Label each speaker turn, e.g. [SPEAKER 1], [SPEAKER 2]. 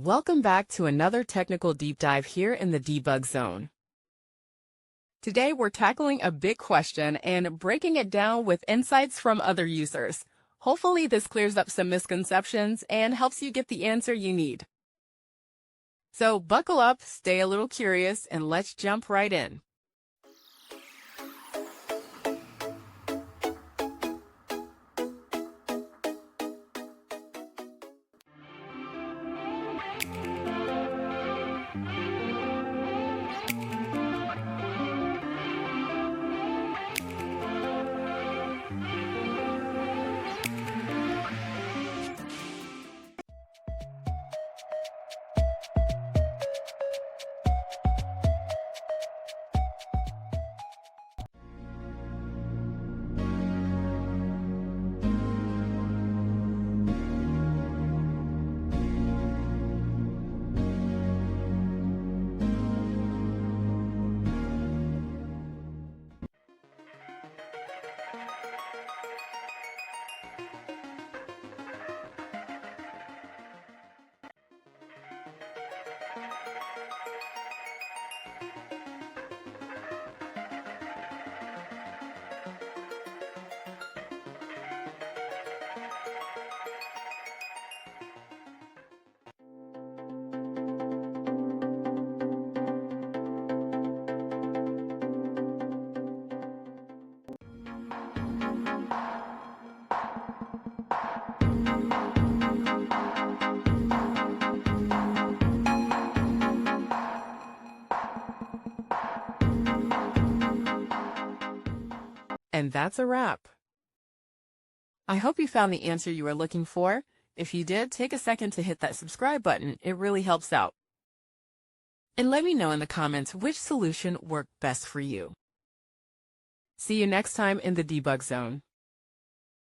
[SPEAKER 1] Welcome back to another technical deep dive here in the debug zone. Today we're tackling a big question and breaking it down with insights from other users. Hopefully this clears up some misconceptions and helps you get the answer you need. So buckle up, stay a little curious, and let's jump right in. And that's a wrap. I hope you found the answer you were looking for. If you did, take a second to hit that subscribe button. It really helps out. And let me know in the comments which solution worked best for you. See you next time in the debug zone.